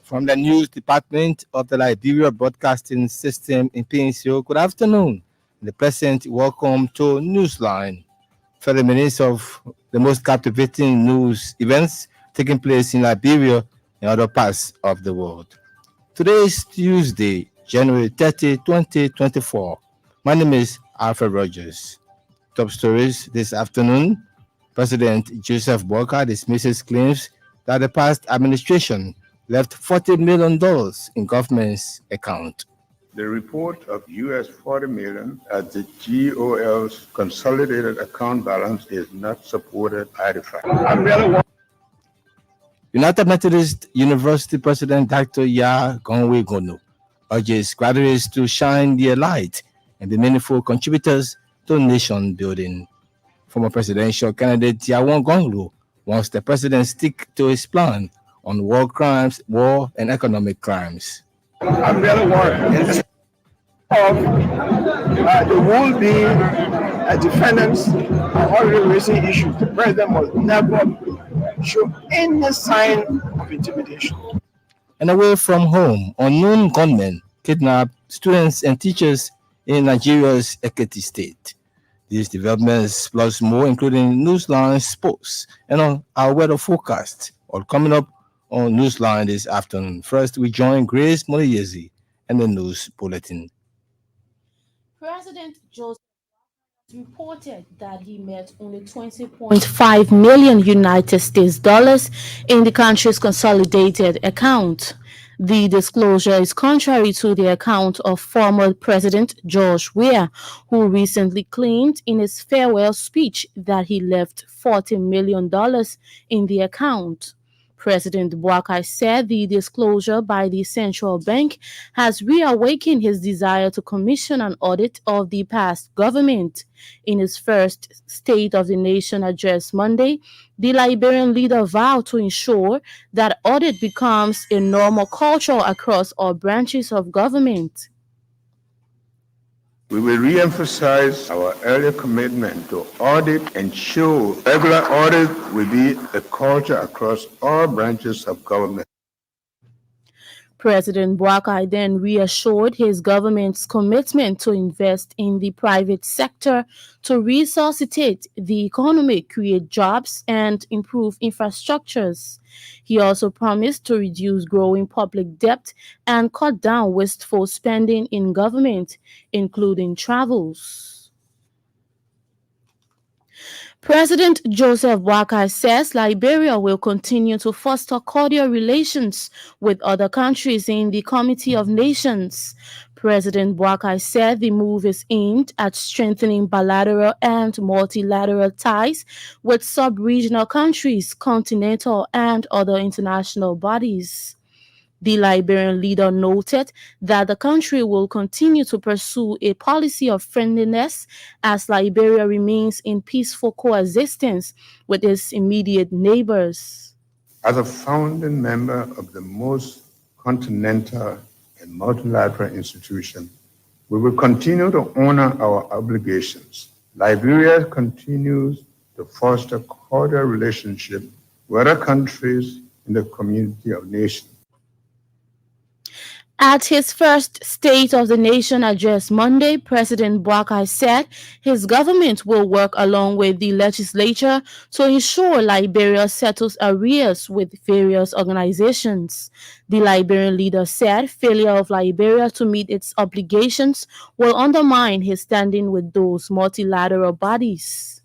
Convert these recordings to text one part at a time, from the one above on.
From the news department of the Liberia Broadcasting System in PNCO, good afternoon. The President, welcome to Newsline. 30 minutes of the most captivating news events taking place in Liberia and other parts of the world. Today is Tuesday, January 30, 2024. My name is Alfred Rogers. Top stories this afternoon. President Joseph Boakai dismisses claims that the past administration left $40 million in government's account. The report of US $40 million at the GOL's consolidated account balance is not supported by the fact. United Methodist University President Dr. Gonwe Gono urges graduates to shine their light and be meaningful contributors to nation building. Former presidential candidate Yawon Gonglu wants the president stick to his plan on war crimes, war and economic crimes. I'm really worried of the will-being defendants are already raising issues. The president must never show any sign of intimidation. And away from home, unknown gunmen kidnap students and teachers in Nigeria's Ekiti state. These developments plus more, including Newsline sports and on our weather forecast, all coming up on Newsline this afternoon. First, we join Grace Moliyezi and the news bulletin. President Joseph reported that he met only 20.5 million United States dollars in the country's consolidated account. The disclosure is contrary to the account of former President George Weah, who recently claimed in his farewell speech that he left $40 million in the account. President Boakai said the disclosure by the central bank has reawakened his desire to commission an audit of the past government. In his first State of the Nation address Monday, the Liberian leader vowed to ensure that audit becomes a normal culture across all branches of government. We will re-emphasize our earlier commitment to audit and show regular audit will be a culture across all branches of government. President Boakai then reassured his government's commitment to invest in the private sector to resuscitate the economy, create jobs, and improve infrastructures. He also promised to reduce growing public debt and cut down wasteful spending in government, including travels. President Joseph Boakai says Liberia will continue to foster cordial relations with other countries in the Committee of Nations. President Boakai said the move is aimed at strengthening bilateral and multilateral ties with sub-regional countries, continental and other international bodies. The Liberian leader noted that the country will continue to pursue a policy of friendliness as Liberia remains in peaceful coexistence with its immediate neighbors. As a founding member of the most continental and multilateral institution, we will continue to honor our obligations. Liberia continues to foster cordial relationship with other countries in the community of nations. At his first State of the Nation address Monday, President Boakai said his government will work along with the legislature to ensure Liberia settles arrears with various organizations. The Liberian leader said failure of Liberia to meet its obligations will undermine his standing with those multilateral bodies.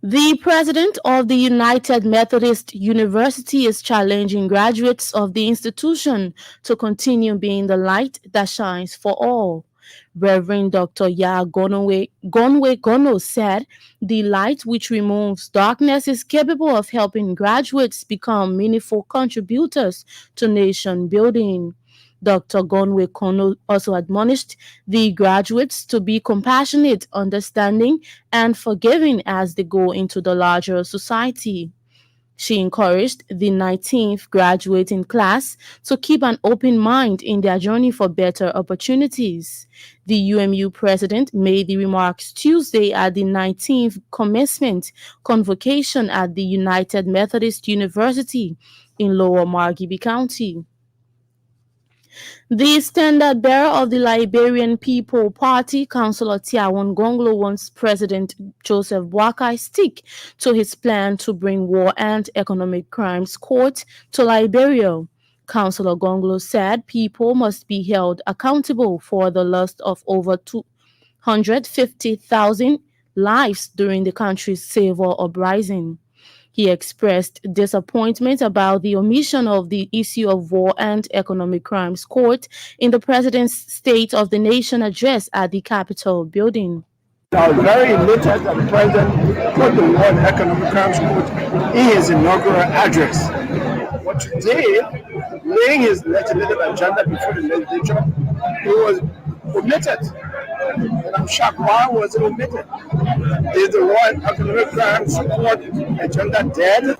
The president of the United Methodist University is challenging graduates of the institution to continue being the light that shines for all. Reverend Dr. Gonwe Gono said the light which removes darkness is capable of helping graduates become meaningful contributors to nation building. Dr. Gonwe Kono also admonished the graduates to be compassionate, understanding, and forgiving as they go into the larger society. She encouraged the 19th graduating class to keep an open mind in their journey for better opportunities. The UMU president made the remarks Tuesday at the 19th commencement convocation at the United Methodist University in Lower Margibi County. The standard bearer of the Liberian People Party, Councillor Tiawon Gonglo, wants President Joseph Boakai stick to his plan to bring war and economic crimes court to Liberia. Councillor Gonglo said people must be held accountable for the loss of over 250,000 lives during the country's civil uprising. He expressed disappointment about the omission of the issue of war and economic crimes court in the president's State of the Nation address at the Capitol building. I was very elated that the president put the War and Economic Crimes Court in his inaugural address. But today, laying his legislative agenda before the legislature, it was omitted. And I'm shocked, why was it omitted? Is the War and Economic Crimes Court agenda dead?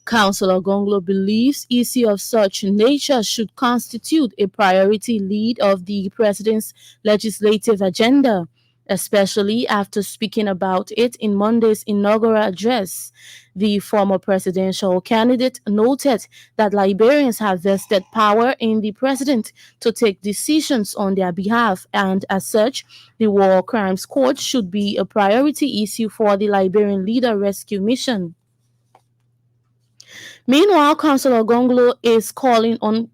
Councillor Gonglo believes issue of such nature should constitute a priority lead of the president's legislative agenda, especially after speaking about it in Monday's inaugural address. The former presidential candidate noted that Liberians have vested power in the president to take decisions on their behalf, and as such, the War Crimes Court should be a priority issue for the Liberian Leader Rescue Mission. Meanwhile, Councillor Gonglo is calling on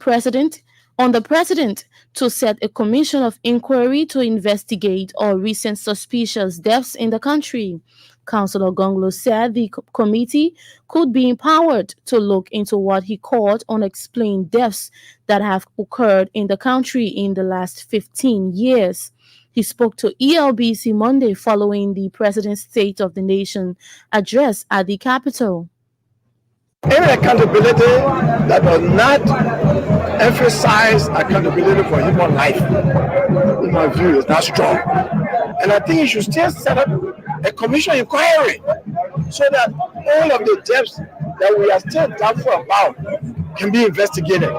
the president to set a commission of inquiry to investigate all recent suspicious deaths in the country. Councillor Gonglo said the committee could be empowered to look into what he called unexplained deaths that have occurred in the country in the last 15 years. He spoke to ELBC Monday following the President's State of the Nation address at the Capitol. Any accountability that does not emphasize accountability for human life, in my view, is not strong. And I think you should still set up a commission inquiry so that all of the deaths that we are still doubtful about can be investigated.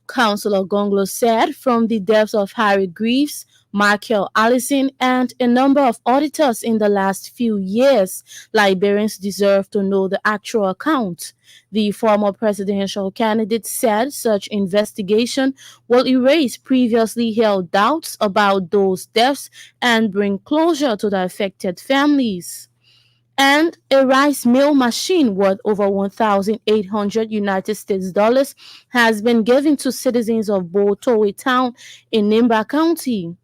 Councillor Gonglo said from the deaths of Harry Greaves, Michael Allison, and a number of auditors in the last few years, Liberians deserve to know the actual account. The former presidential candidate said such investigation will erase previously held doubts about those deaths and bring closure to the affected families. And a rice mill machine worth over 1,800 United States dollars has been given to citizens of Botowe Town in Nimba County.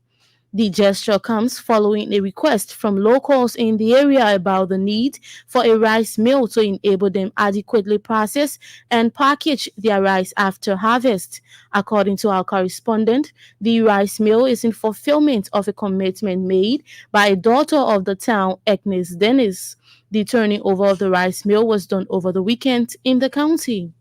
The gesture comes following a request from locals in the area about the need for a rice mill to enable them adequately process and package their rice after harvest. According to our correspondent, the rice mill is in fulfillment of a commitment made by a daughter of the town, Agnes Dennis. The turning over of the rice mill was done over the weekend in the county.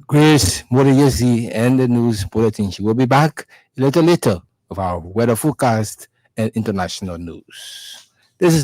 Grace Moriyezi and the news bulletin. She will be back a little later of our weather forecast and international news. This is